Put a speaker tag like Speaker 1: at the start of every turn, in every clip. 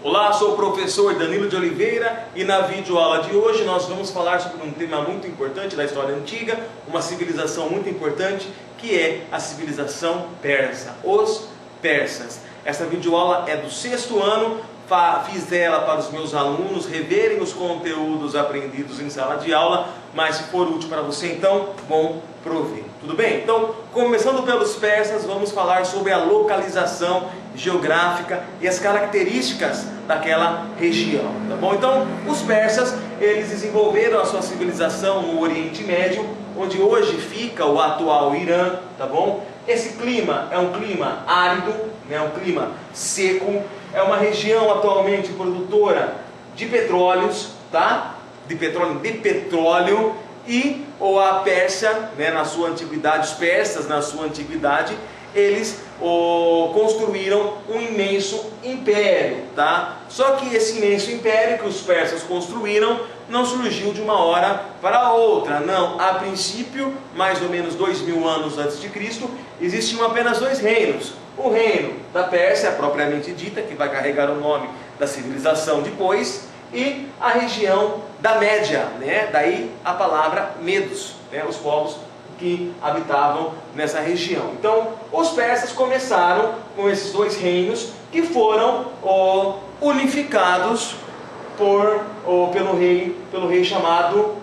Speaker 1: Olá, sou o professor Danilo de Oliveira e na videoaula de hoje nós vamos falar sobre um tema muito importante da história antiga, uma civilização muito importante, que é a civilização persa, os persas. Essa videoaula é do 6º ano, fiz ela para os meus alunos reverem os conteúdos aprendidos em sala de aula, mas se for útil para você, então, bom proveito. Tudo bem? Então, começando pelos persas, vamos falar sobre a localização geográfica e as características daquela região, tá bom? Então, os persas, eles desenvolveram a sua civilização no Oriente Médio, onde hoje fica o atual Irã, tá bom? Esse clima é um clima árido, né? Um clima seco, é uma região atualmente produtora de petróleos, tá? De petróleo e a Pérsia, né, na sua antiguidade, os persas na sua antiguidade, eles construíram um imenso império, tá? Só que esse imenso império que os persas construíram não surgiu de uma hora para outra, não. A princípio, mais ou menos 2000 anos antes de Cristo, existiam apenas dois reinos. O reino da Pérsia, propriamente dita, que vai carregar o nome da civilização depois, e a região da Média, né? Daí a palavra Medos, né? Os povos que habitavam nessa região. Então, os persas começaram com esses dois reinos que foram unificados pelo rei chamado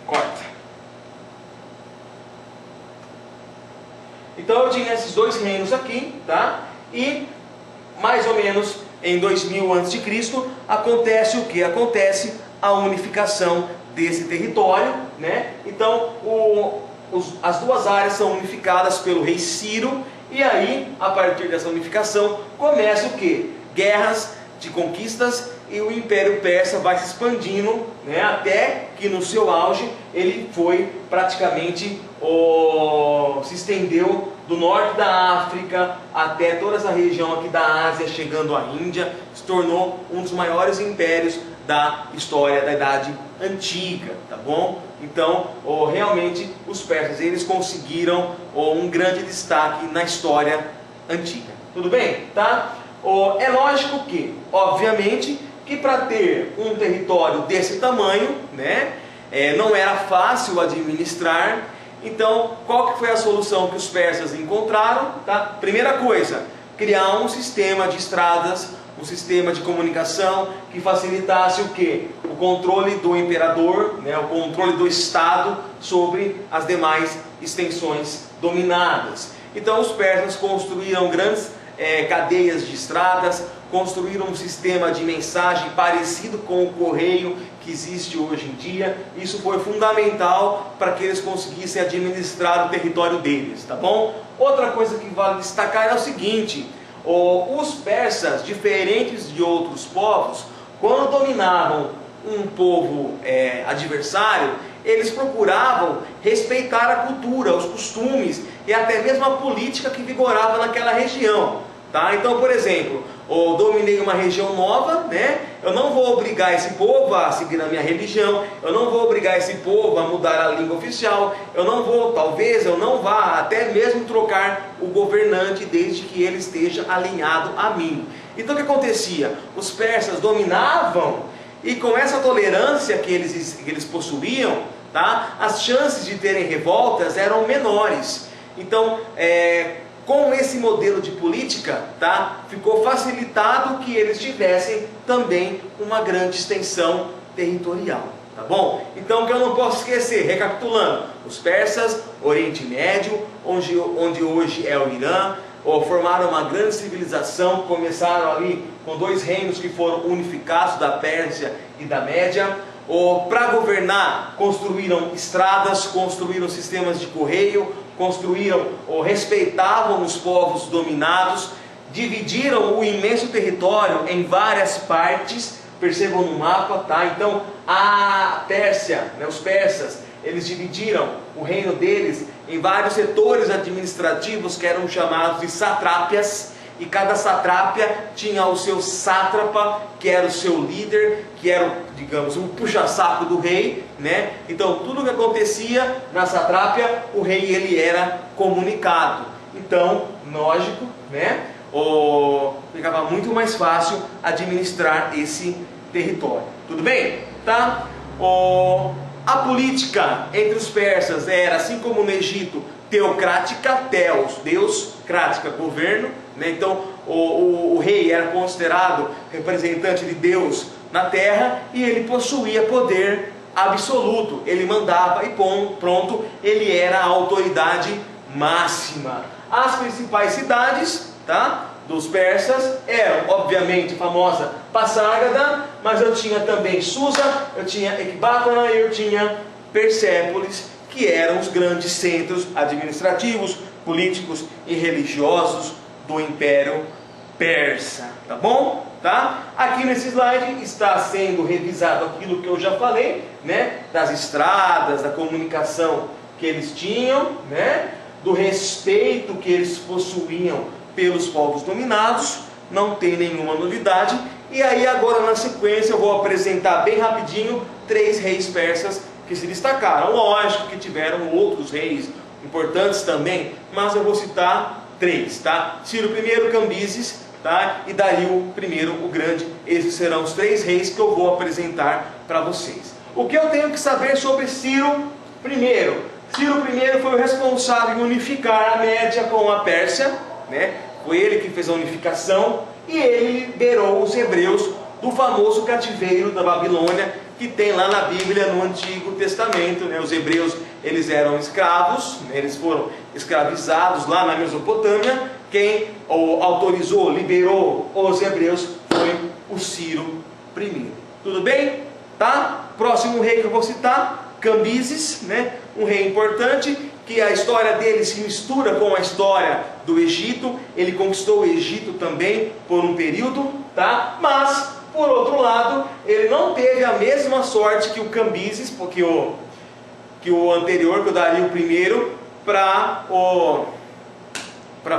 Speaker 1: Corta. Então eu tinha esses dois reinos aqui, tá? E mais ou menos em 2000 a.C. acontece o que? Acontece a unificação desse território, né? Então as duas áreas são unificadas pelo rei Ciro, e aí, a partir dessa unificação, começa o que? Guerras de conquistas, e o Império Persa vai se expandindo, né? Até que no seu auge ele foi praticamente se estendeu do norte da África até toda essa região aqui da Ásia, chegando à Índia, se tornou um dos maiores impérios da história da Idade Antiga, tá bom? Então, realmente, os persas, eles conseguiram um grande destaque na história antiga. Tudo bem? Tá? É lógico que, obviamente, que para ter um território desse tamanho, né, não era fácil administrar. Então, qual que foi a solução que os persas encontraram? Tá? Primeira coisa, criar um sistema de estradas, um sistema de comunicação que facilitasse o quê? O controle do imperador, né? O controle do Estado sobre as demais extensões dominadas. Então, os persas construíram grandes cadeias de estradas, construíram um sistema de mensagem parecido com o correio que existe hoje em dia. Isso foi fundamental para que eles conseguissem administrar o território deles, tá bom? Outra coisa que vale destacar é o seguinte: os persas, diferentes de outros povos, quando dominavam um povo adversário, eles procuravam respeitar a cultura, os costumes e até mesmo a política que vigorava naquela região. Tá? Então, por exemplo, dominei uma região nova, né? Eu não vou obrigar esse povo a seguir a minha religião, eu não vou obrigar esse povo a mudar a língua oficial, talvez eu não vá até mesmo trocar o governante desde que ele esteja alinhado a mim. Então o que acontecia? Os persas dominavam, e com essa tolerância que eles possuíam, tá? As chances de terem revoltas eram menores. Então, com esse modelo de política, tá? Ficou facilitado que eles tivessem também uma grande extensão territorial, tá bom? Então, o que eu não posso esquecer, recapitulando: os persas, Oriente Médio, onde hoje é o Irã, formaram uma grande civilização. Começaram ali com dois reinos que foram unificados, da Pérsia e da Média. Para governar, construíram estradas, construíram sistemas de correio, respeitavam os povos dominados, dividiram o imenso território em várias partes. Percebam no mapa, tá? Então, a Pérsia, né, os persas, eles dividiram o reino deles em vários setores administrativos que eram chamados de satrápias. E cada satrápia tinha o seu sátrapa, que era o seu líder, que era, digamos, um puxa-saco do rei, né? Então, tudo que acontecia na satrápia, o rei ele era comunicado. Então, lógico, né? ficava muito mais fácil administrar esse território. Tudo bem? Tá? A política entre os persas era, assim como no Egito, teocrática, teos, Deus, crática, governo, né? Então o rei era considerado representante de Deus na terra e ele possuía poder absoluto, ele mandava e pronto, ele era a autoridade máxima. As principais cidades, tá, dos persas eram, obviamente, a famosa Passárgada, mas eu tinha também Susa, eu tinha Ecbátana e eu tinha Persépolis, que eram os grandes centros administrativos, políticos e religiosos do Império Persa, tá bom? Tá? Aqui nesse slide está sendo revisado aquilo que eu já falei, né? Das estradas, da comunicação que eles tinham, né? Do respeito que eles possuíam pelos povos dominados, não tem nenhuma novidade. E aí agora na sequência eu vou apresentar bem rapidinho 3 reis persas que se destacaram. Lógico que tiveram outros reis importantes também, mas eu vou citar 3, tá? Ciro I, Cambises, tá? E Dario I, o Grande. Esses serão os 3 reis que eu vou apresentar para vocês. O que eu tenho que saber sobre Ciro I? Ciro I foi o responsável em unificar a Média com a Pérsia, né? Foi ele que fez a unificação e ele liberou os hebreus do famoso cativeiro da Babilônia que tem lá na Bíblia, no Antigo Testamento, né? Os hebreus, eles eram escravos, né? Eles foram escravizados lá na Mesopotâmia. Quem autorizou, liberou os hebreus foi o Ciro I. Tudo bem? Tá? Próximo rei que eu vou citar, Cambises, né? Um rei importante, que a história dele se mistura com a história do Egito. Ele conquistou o Egito também por um período, tá? Mas, por outro lado, ele não teve a mesma sorte que o Cambises, porque que o anterior, que o Dario I, para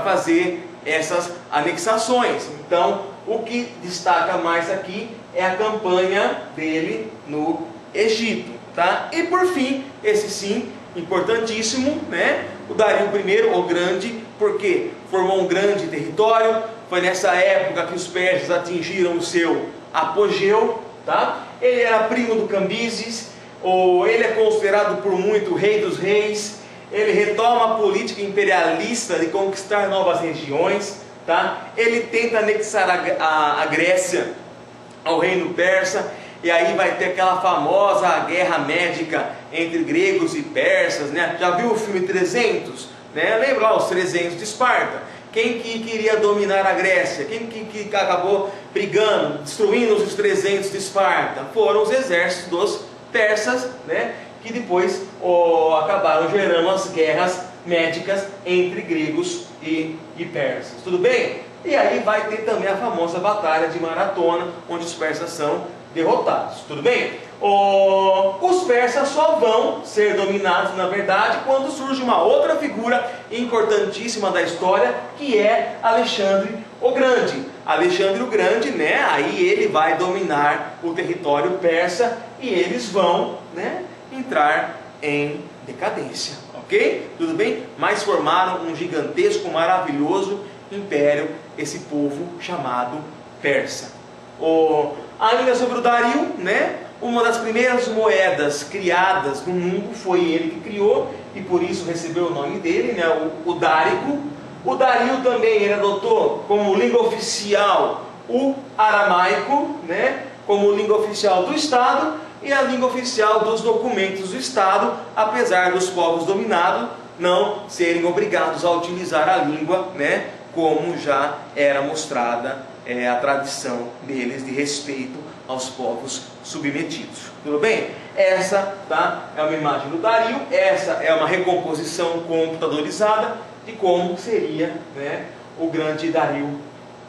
Speaker 1: fazer essas anexações. Então, o que destaca mais aqui é a campanha dele no Egito, tá? E por fim, esse sim, importantíssimo, né? O Dario I, o Grande, porque formou um grande território. Foi nessa época que os persas atingiram o seu apogeu, tá? Ele era primo do Cambises, ele é considerado por muito o rei dos reis. Ele retoma a política imperialista de conquistar novas regiões, tá? Ele tenta anexar a Grécia ao reino persa, e aí vai ter aquela famosa guerra médica entre gregos e persas, né? Já viu o filme 300? Né? Lembra lá os 300 de Esparta? Quem que queria dominar a Grécia? Quem que acabou brigando, destruindo os 300 de Esparta? Foram os exércitos dos persas, né? Que depois acabaram gerando as guerras médicas entre gregos e persas. Tudo bem? E aí vai ter também a famosa batalha de Maratona, onde os persas são derrotados. Tudo bem? Os persas só vão ser dominados, na verdade, quando surge uma outra figura importantíssima da história, que é Alexandre o Grande. Alexandre o Grande, né? Aí ele vai dominar o território persa e eles vão, né, entrar em decadência, ok? Tudo bem? Mas formaram um gigantesco, maravilhoso império, esse povo chamado persa. Ainda sobre o Dario, né? Uma das primeiras moedas criadas no mundo foi ele que criou, e por isso recebeu o nome dele, né? O dárico. O Dario também ele adotou como língua oficial o aramaico, né? Como língua oficial do Estado e a língua oficial dos documentos do Estado, apesar dos povos dominados não serem obrigados a utilizar a língua, né? Como já era mostrada a tradição deles de respeito aos povos submetidos. Tudo bem? Essa, tá, é uma imagem do Dario. Essa é uma recomposição computadorizada de como seria, né, o grande Dario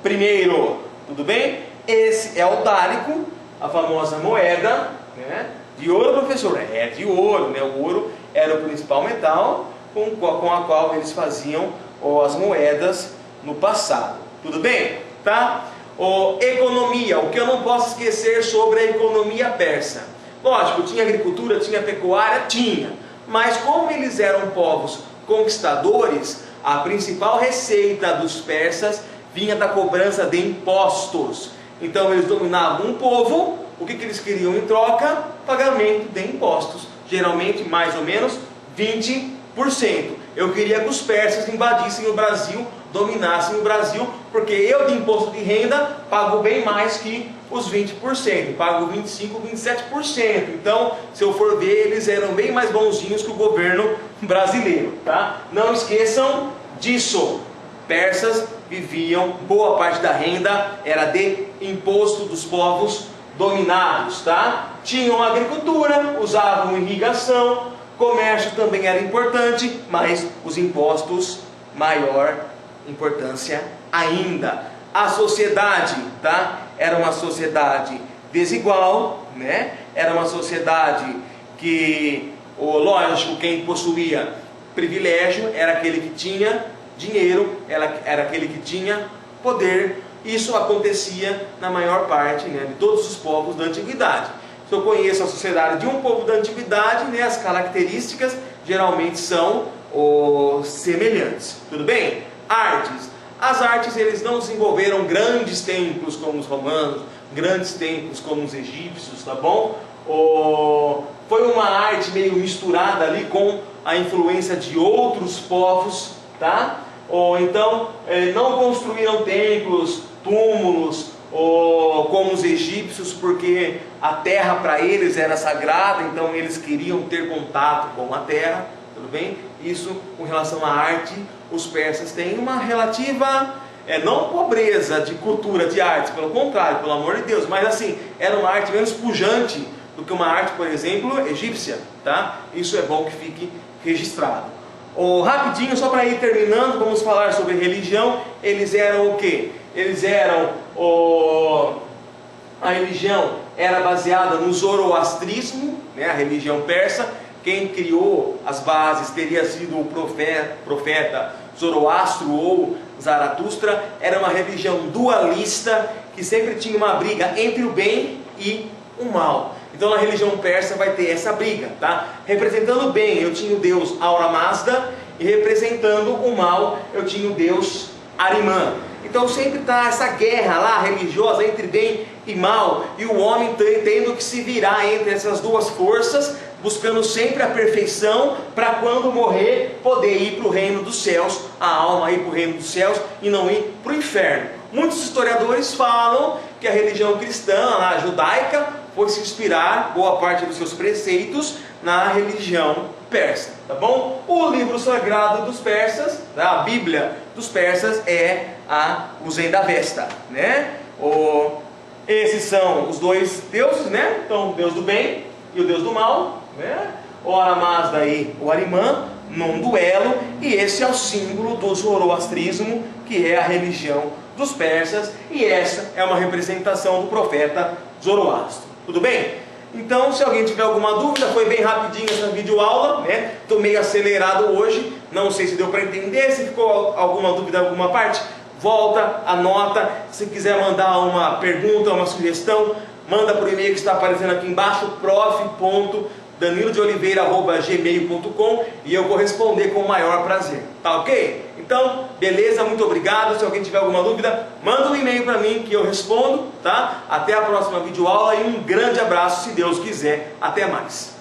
Speaker 1: I. Tudo bem? Esse é o dárico, a famosa moeda, né, de ouro, professor. É de ouro, né? O ouro era o principal metal com a qual eles faziam as moedas no passado. Tudo bem? Tá? Economia, o que eu não posso esquecer sobre a economia persa. Lógico, tinha agricultura, tinha pecuária, tinha. Mas como eles eram povos conquistadores, a principal receita dos persas vinha da cobrança de impostos. Então eles dominavam um povo, o que eles queriam em troca? Pagamento de impostos, geralmente mais ou menos 20%. Eu queria que os persas invadissem o Brasil, dominassem o Brasil, porque eu de imposto de renda pago bem mais que os 20%, pago 25%, 27%. Então, se eu for ver, eles eram bem mais bonzinhos que o governo brasileiro, tá? Não esqueçam disso. Persas viviam, boa parte da renda era de imposto dos povos dominados, tá? Tinham agricultura, usavam irrigação, comércio também era importante, mas os impostos, maior importância ainda. A sociedade, tá? Era uma sociedade desigual, né? Era uma sociedade que, lógico, quem possuía privilégio era aquele que tinha dinheiro, era aquele que tinha poder. Isso acontecia na maior parte, né, de todos os povos da antiguidade. Se eu conheço a sociedade de um povo da antiguidade, né, as características geralmente são semelhantes. Tudo bem? Artes. As artes, eles não desenvolveram grandes templos como os romanos, grandes templos como os egípcios, tá bom? Foi uma arte meio misturada ali com a influência de outros povos, tá? Então, não construíram templos, túmulos, como os egípcios, porque a terra para eles era sagrada, então eles queriam ter contato com a terra, tudo bem? Isso com relação à arte, os persas têm uma relativa, não pobreza de cultura, de arte, pelo contrário, pelo amor de Deus, mas assim, era uma arte menos pujante do que uma arte, por exemplo, egípcia, tá? Isso é bom que fique registrado. Rapidinho, só para ir terminando, vamos falar sobre religião. Eles eram o quê? Eles eram, a religião era baseada no zoroastrismo, né? A religião persa. Quem criou as bases teria sido o profeta Zoroastro ou Zaratustra. Era uma religião dualista, que sempre tinha uma briga entre o bem e o mal. Então na religião persa vai ter essa briga, tá? Representando o bem, eu tinha o deus Ahura Mazda, e representando o mal, eu tinha o deus Ahriman. Então sempre está essa guerra lá religiosa entre bem e mal, e o homem tendo que se virar entre essas duas forças, buscando sempre a perfeição, para quando morrer poder ir para o reino dos céus, a alma ir para o reino dos céus e não ir para o inferno. Muitos historiadores falam que a religião cristã, a judaica, foi se inspirar, boa parte dos seus preceitos, na religião persa, tá bom? O livro sagrado dos persas, a Bíblia dos persas, é o Zend-Avesta, né? Esses são os dois deuses, né? Então, o deus do bem e o deus do mal, né? O Ahura Mazda e o Ahriman, num duelo, e esse é o símbolo do zoroastrismo, que é a religião dos persas, e essa é uma representação do profeta Zoroastro. Tudo bem? Então, se alguém tiver alguma dúvida, foi bem rapidinho essa videoaula, né? Estou meio acelerado hoje, não sei se deu para entender. Se ficou alguma dúvida em alguma parte, volta, anota. Se quiser mandar uma pergunta, uma sugestão, manda por e-mail que está aparecendo aqui embaixo, prof.danilodeoliveira@gmail.com, e eu vou responder com o maior prazer, tá ok? Então, beleza, muito obrigado. Se alguém tiver alguma dúvida, manda um e-mail para mim que eu respondo, tá? Até a próxima videoaula e um grande abraço, se Deus quiser. Até mais.